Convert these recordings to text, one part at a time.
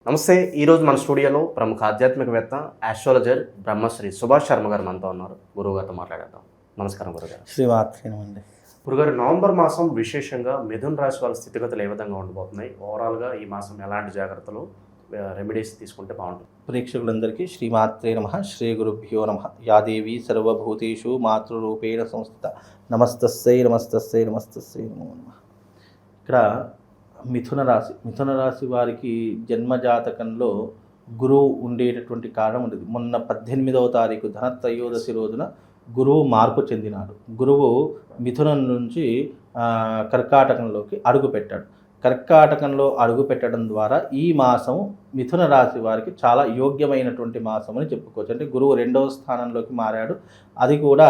నమస్తే. ఈరోజు మన స్టూడియోలో ప్రముఖ ఆధ్యాత్మికవేత్త ఆస్ట్రాలజర్ బ్రహ్మశ్రీ సుభాష్ శర్మ గారు మనతో ఉన్నారు. గురువు గారితో మాట్లాడేద్దాం. నమస్కారం గురుగారు. శ్రీమాత్రేనమండి. గురుగారు, నవంబర్ మాసం విశేషంగా మిథున రాశి వాళ్ళ స్థితిగతులు ఏ విధంగా ఉండబోతున్నాయి? ఓవరాల్గా ఈ మాసం ఎలాంటి జాగ్రత్తలు రెమెడీస్ తీసుకుంటే బాగుంటుంది? ప్రేక్షకులందరికీ శ్రీమాత్రే నమః, శ్రీ గురుభ్యో నమః. యాదేవి సర్వభూతేషు మాతృరూపేణ సంస్థిత నమస్తస్సై నమస్తస్సై నమస్తస్సై నమో నమః. ఇక్కడ మిథున రాశి వారికి జన్మజాతకంలో గురువు ఉండేటటువంటి కారణం ఉండేది. మొన్న 18వ తారీఖు ధనత్రయోదశి రోజున గురువు మార్పు చెందినాడు. గురువు మిథునం నుంచి కర్కాటకంలోకి అడుగుపెట్టాడు. కర్కాటకంలో అడుగు పెట్టడం ద్వారా ఈ మాసం మిథున రాశి వారికి చాలా యోగ్యమైనటువంటి మాసం అని చెప్పుకోవచ్చు. అంటే గురువు 2వ స్థానంలోకి మారాడు, అది కూడా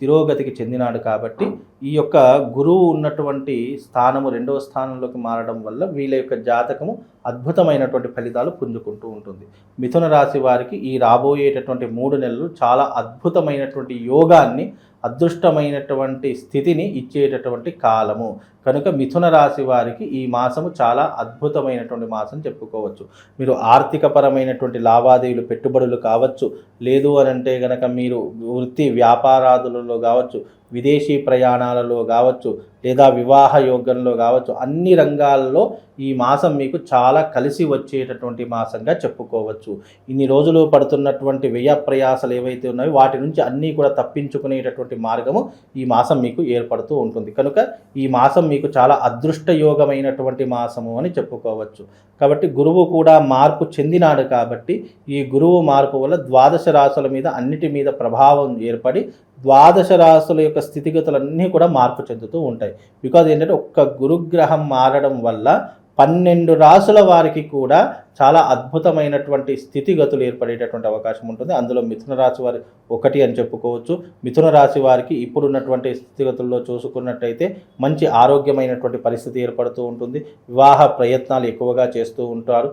తిరోగతికి చెందినాడు. కాబట్టి ఈ యొక్క గురువు ఉన్నటువంటి స్థానము 2వ స్థానంలోకి మారడం వల్ల వీళ్ళ యొక్క జాతకము అద్భుతమైనటువంటి ఫలితాలు పుంజుకుంటూ ఉంటుంది. మిథున రాశి వారికి ఈ రాబోయేటటువంటి 3 నెలలు చాలా అద్భుతమైనటువంటి యోగాన్ని, అదృష్టమైనటువంటి స్థితిని ఇచ్చేటటువంటి కాలము. కనుక మిథున రాశి వారికి ఈ మాసము చాలా అద్భుతమైనటువంటి మాసం చెప్పుకోవచ్చు. మీరు ఆర్థికపరమైనటువంటి లావాదేవీలు, పెట్టుబడులు కావచ్చు, లేదు అని అంటే కనుక మీరు వృత్తి వ్యాపారాదులలో కావచ్చు, విదేశీ ప్రయాణాలలో కావచ్చు, లేదా వివాహ యోగంలో కావచ్చు, అన్ని రంగాల్లో ఈ మాసం మీకు చాలా కలిసి వచ్చేటటువంటి మాసంగా చెప్పుకోవచ్చు. ఇన్ని రోజులు పడుతున్నటువంటి వ్యయ ప్రయాసాలు ఏవైతే ఉన్నాయో వాటి నుంచి అన్నీ కూడా తప్పించుకునేటటువంటి మార్గము ఈ మాసం మీకు ఏర్పడుతూ ఉంటుంది. కనుక ఈ మాసం మీకు చాలా అదృష్టయోగమైనటువంటి మాసము అని చెప్పుకోవచ్చు. కాబట్టి గురువు కూడా మార్పు చెందినాడు. కాబట్టి ఈ గురువు మార్పు వల్ల ద్వాదశ రాశుల మీద అన్నిటి మీద ప్రభావం ఏర్పడి ద్వాదశ రాశుల యొక్క స్థితిగతులన్నీ కూడా మార్పు చెందుతూ ఉంటాయి. బికాజ్ ఏంటంటే ఒక్క గురుగ్రహం మారడం వల్ల 12 రాశుల వారికి కూడా చాలా అద్భుతమైనటువంటి స్థితిగతులు ఏర్పడేటటువంటి అవకాశం ఉంటుంది. అందులో మిథున రాశి వారి ఒకటి అని చెప్పుకోవచ్చు. మిథున రాశి వారికి ఇప్పుడున్నటువంటి స్థితిగతుల్లో చూసుకున్నట్టయితే మంచి ఆరోగ్యమైనటువంటి పరిస్థితి ఏర్పడుతూ ఉంటుంది. వివాహ ప్రయత్నాలు ఎక్కువగా చేస్తూ ఉంటారు.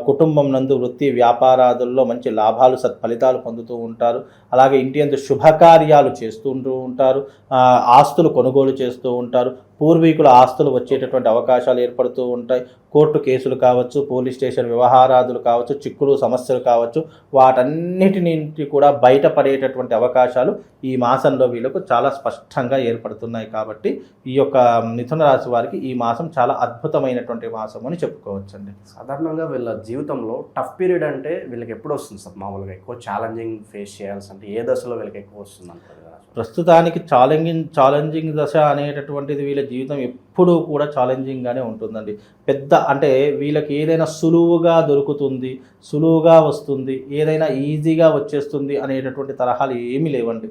కుటుంబం నందు వృత్తి వ్యాపారాదుల్లో మంచి లాభాలు, సత్ఫలితాలు పొందుతూ ఉంటారు. అలాగే ఇంటి యందు శుభకార్యాలు చేస్తూ ఉంటారు. ఆస్తులు కొనుగోలు చేస్తూ ఉంటారు. పూర్వీకుల ఆస్తులు వచ్చేటటువంటి అవకాశాలు ఏర్పడుతూ ఉంటాయి. కోర్టు కేసులు కావచ్చు, పోలీస్ స్టేషన్ వ్యవహారాదులు కావచ్చు, చిక్కులు సమస్యలు కావచ్చు, వాటన్నిటి నుంచి కూడా బయటపడేటటువంటి అవకాశాలు ఈ మాసంలో వీళ్ళకు చాలా స్పష్టంగా ఏర్పడుతున్నాయి. కాబట్టి ఈ యొక్క మిథున రాశి వారికి ఈ మాసం చాలా అద్భుతమైనటువంటి మాసం అని చెప్పుకోవచ్చండి. సాధారణంగా వీళ్ళ జీవితంలో టఫ్ పీరియడ్ అంటే వీళ్ళకి ఎప్పుడు వస్తుంది సార్? మామూలుగా ఎక్కువ ఛాలెంజింగ్ ఫేస్ చేయాల్సి అంటే ఏ దశలో వీళ్ళకి ఎక్కువ వస్తుంది అంటారు? ప్రస్తుతానికి ఛాలెంజింగ్ దశ అనేటటువంటిది వీళ్ళ జీవితం ఎప్పుడూ కూడా ఛాలెంజింగ్గానే ఉంటుందండి. అంటే వీళ్ళకి ఏదైనా సులువుగా దొరుకుతుంది, సులువుగా వస్తుంది, ఏదైనా ఈజీగా వచ్చేస్తుంది అనేటటువంటి తరహాలు ఏమీ లేవండి.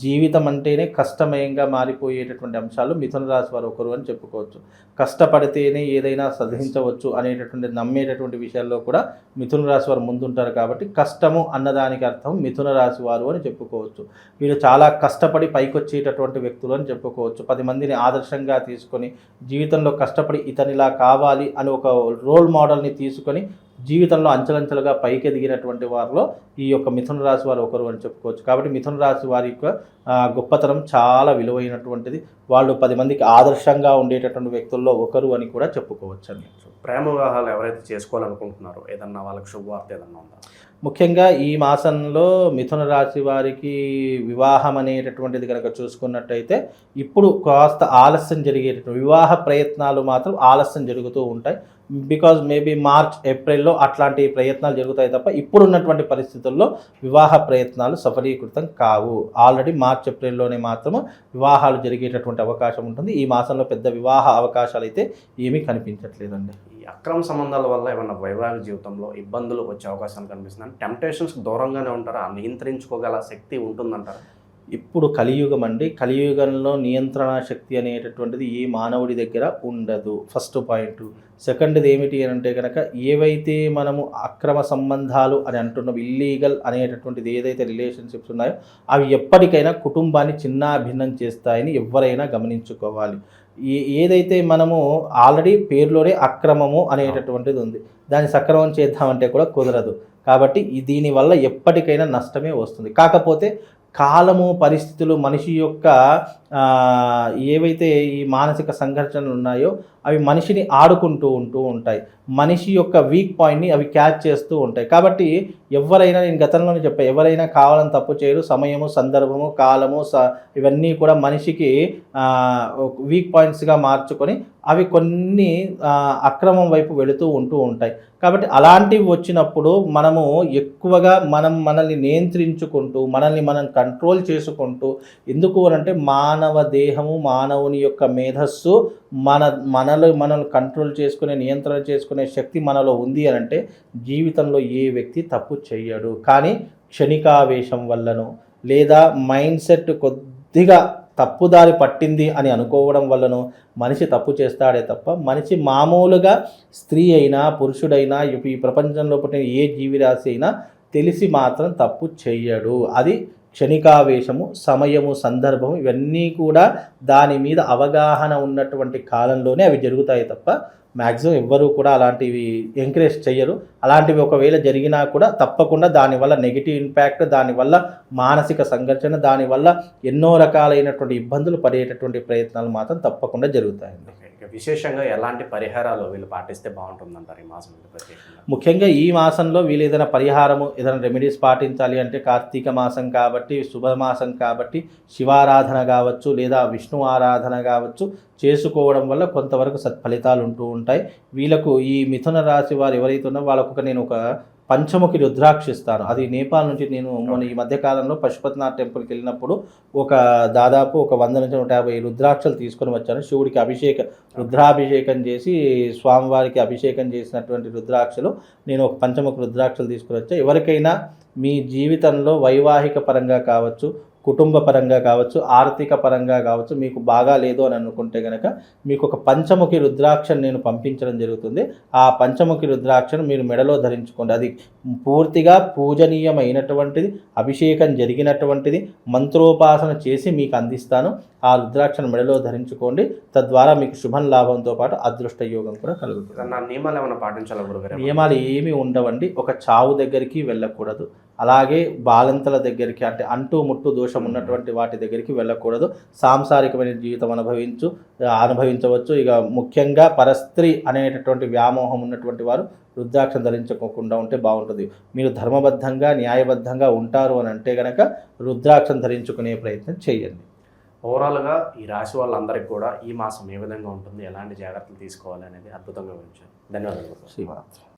జీవితం అంటేనే కష్టమయంగా మారిపోయేటటువంటి అంశాలు మిథున రాశి వారు ఒకరు అని చెప్పుకోవచ్చు. కష్టపడితేనే ఏదైనా సాధించవచ్చు అనేటటువంటి నమ్మేటటువంటి విషయాల్లో కూడా మిథున రాశి వారు ముందుంటారు. కాబట్టి కష్టము అన్నదానికి అర్థం మిథున రాశి వారు అని చెప్పుకోవచ్చు. వీళ్ళు చాలా కష్టపడి పైకొచ్చేటటువంటి వ్యక్తులు అని చెప్పుకోవచ్చు. 10 మందిని ఆదర్శంగా తీసుకొని జీవితంలో కష్టపడి ఇతనిలా కావాలి అని ఒక రోల్ మోడల్ని తీసుకొని జీవితంలో అంచెలంచెలుగా పైకి ఎదిగినటువంటి వారిలో ఈ యొక్క మిథున రాశి వారు ఒకరు అని చెప్పుకోవచ్చు. కాబట్టి మిథున రాశి వారి యొక్క గొప్పతనం చాలా విలువైనటువంటిది. వాళ్ళు 10 మందికి ఆదర్శంగా ఉండేటటువంటి వ్యక్తుల్లో ఒకరు అని కూడా చెప్పుకోవచ్చు అండి. ప్రేమ వివాహాలు ఎవరైతే చేసుకోవాలనుకుంటున్నారో ఏదన్నా వాళ్ళకి శుభవార్త ఏదన్నా ఉందా? ముఖ్యంగా ఈ మాసంలో మిథున రాశి వారికి వివాహం అనేటటువంటిది కనుక చూసుకున్నట్టయితే ఇప్పుడు కాస్త ఆలస్యం జరిగేటటువంటి వివాహ ప్రయత్నాలు మాత్రం ఆలస్యం జరుగుతూ ఉంటాయి. బికాజ్ మేబీ మార్చ్, ఏప్రిల్లో అట్లాంటి ప్రయత్నాలు జరుగుతాయి తప్ప ఇప్పుడున్నటువంటి పరిస్థితుల్లో వివాహ ప్రయత్నాలు సఫలీకృతం కావు. ఆల్రెడీ మార్చ్, ఏప్రిల్లోనే మాత్రము వివాహాలు జరిగేటటువంటి అవకాశం ఉంటుంది. ఈ మాసంలో పెద్ద వివాహ అవకాశాలు అయితే ఏమీ కనిపించట్లేదండి. ఈ అక్రమ సంబంధాల వల్ల ఏమన్నా వైవాహిక జీవితంలో ఇబ్బందులు వచ్చే అవకాశాలు కనిపిస్తుంది? టెంప్టేషన్స్ దూరంగానే ఉంటారా? నియంత్రించుకోగల శక్తి ఉంటుందంటారా? ఇప్పుడు కలియుగం అండి. కలియుగంలో నియంత్రణ శక్తి అనేటటువంటిది ఏ మానవుడి దగ్గర ఉండదు. First point. సెకండ్ది ఏమిటి అని అంటే కనుక ఏవైతే మనము అక్రమ సంబంధాలు అని అంటున్నాం, ఇల్లీగల్ అనేటటువంటిది ఏదైతే రిలేషన్షిప్స్ ఉన్నాయో అవి ఎప్పటికైనా కుటుంబాన్ని చిన్నాభిన్నం చేస్తాయని ఎవరైనా గమనించుకోవాలి. ఏదైతే మనము ఆల్రెడీ పేరులోనే అక్రమము అనేటటువంటిది ఉంది, దాన్ని సక్రమం చేద్దామంటే కూడా కుదరదు. కాబట్టి దీనివల్ల ఎప్పటికైనా నష్టమే వస్తుంది. కాకపోతే కాలము, పరిస్థితులు, మనిషి యొక్క ఏవైతే ఈ మానసిక సంఘర్షణలు ఉన్నాయో అవి మనిషిని ఆడుకుంటూ ఉంటాయి. మనిషి యొక్క వీక్ పాయింట్ని అవి క్యాచ్ చేస్తూ ఉంటాయి. కాబట్టి ఎవరైనా, నేను గతంలోనే చెప్పాను, ఎవరైనా కావాలని తప్పు చేయరు. సమయము, సందర్భము, కాలము ఇవన్నీ కూడా మనిషికి వీక్ పాయింట్స్గా మార్చుకొని అవి కొన్ని అక్రమం వైపు వెళుతూ ఉంటాయి. కాబట్టి అలాంటివి వచ్చినప్పుడు మనము ఎక్కువగా మనల్ని నియంత్రించుకుంటూ, మనల్ని మనం కంట్రోల్ చేసుకుంటూ, ఎందుకు అనంటే మానవ దేహము, మానవుని యొక్క మేధస్సు మనల్ని కంట్రోల్ చేసుకునే, నియంత్రణ చేసుకునే శక్తి మనలో ఉంది అనంటే జీవితంలో ఏ వ్యక్తి తప్పు చెయ్యడు. కానీ క్షణికావేశం వల్లనో లేదా మైండ్ సెట్ కొద్దిగా తప్పుదారి పట్టింది అని అనుకోవడం వల్లనో మనిషి తప్పు చేస్తాడే తప్ప, మనిషి మామూలుగా స్త్రీ అయినా పురుషుడైనా ఈ ప్రపంచంలో పుట్టిన ఏ జీవిరాశి అయినా తెలిసి మాత్రం తప్పు చెయ్యడు. అది క్షణికావేశము, సమయము, సందర్భము ఇవన్నీ కూడా దాని మీద అవగాహన ఉన్నటువంటి కాలంలోనే అవి జరుగుతాయి తప్ప మ్యాక్సిమం ఎవ్వరూ కూడా అలాంటివి ఎంకరేజ్ చెయ్యరు. అలాంటివి ఒకవేళ జరిగినా కూడా తప్పకుండా దానివల్ల నెగిటివ్ ఇంపాక్ట్, దానివల్ల మానసిక సంఘర్షణ, దానివల్ల ఎన్నో రకాలైనటువంటి ఇబ్బందులు పడేటటువంటి ప్రయత్నాలు మాత్రం తప్పకుండా జరుగుతాయండి. విశేషంగా ఎలాంటి పరిహారాలు వీళ్ళు పాటిస్తే బాగుంటుందంటారు ఈ మాసం? ముఖ్యంగా ఈ మాసంలో వీళ్ళు ఏదైనా పరిహారము, ఏదైనా రెమెడీస్ పాటించాలి అంటే కార్తీక మాసం కాబట్టి, శుభమాసం కాబట్టి శివారాధన కావచ్చు లేదా విష్ణు ఆరాధన కావచ్చు చేసుకోవడం వల్ల కొంతవరకు సత్ఫలితాలు ఉంటాయి. వీళ్ళకు ఈ మిథున రాశి వారు ఎవరైతే ఉన్నారో వాళ్ళకు నేను ఒక పంచముఖి రుద్రాక్ష ఇస్తాను. అది నేపాల్ నుంచి నేను ఈ మధ్యకాలంలో పశుపతినాథ్ టెంపుల్కి వెళ్ళినప్పుడు దాదాపు 100 నుంచి 150 రుద్రాక్షలు తీసుకొని వచ్చాను. శివుడికి రుద్రాభిషేకం చేసి స్వామివారికి అభిషేకం చేసినటువంటి రుద్రాక్షలు నేను ఒక పంచముఖి రుద్రాక్షలు తీసుకొని వచ్చాను. ఎవరికైనా మీ జీవితంలో వైవాహిక పరంగా కావచ్చు, కుటుంబ పరంగా కావచ్చు, ఆర్థిక పరంగా కావచ్చు మీకు బాగా లేదు అని అనుకుంటే కనుక మీకు ఒక పంచముఖి రుద్రాక్షను నేను పంపించడం జరుగుతుంది. ఆ పంచముఖి రుద్రాక్షను మీరు మెడలో ధరించుకోండి. అది పూర్తిగా పూజనీయమైనటువంటిది, అభిషేకం జరిగినటువంటిది, మంత్రోపాసన చేసి మీకు అందిస్తాను. ఆ రుద్రాక్షను మెడలో ధరించుకోండి. తద్వారా మీకు శుభం లాభంతో పాటు అదృష్ట యోగం కూడా కలుగుతుంది. నియమాలు ఏమైనా పాటించాలా గురుగారు? నియమాలు ఏమీ ఉండవండి. ఒక చావు దగ్గరికి వెళ్ళకూడదు. అలాగే బాలంతల దగ్గరికి, అంటే అంటూ ముట్టు దోషం ఉన్నటువంటి వాటి దగ్గరికి వెళ్ళకూడదు. సాంసారికమైన జీవితం అనుభవించవచ్చు. ఇక ముఖ్యంగా పరస్త్రీ అనేటటువంటి వ్యామోహం ఉన్నటువంటి వారు రుద్రాక్ష ధరించుకోకుండా ఉంటే బాగుంటుంది. మీరు ధర్మబద్ధంగా, న్యాయబద్ధంగా ఉంటారు అని అంటే కనుక రుద్రాక్షను ధరించుకునే ప్రయత్నం చేయండి. ఓవరాల్గా ఈ రాశి వాళ్ళందరికీ కూడా ఈ మాసం ఏ విధంగా ఉంటుంది, ఎలాంటి జాగ్రత్తలు తీసుకోవాలి అనేది అద్భుతంగా వివరించారు. ధన్యవాదాలు. శ్రీమాత్ర.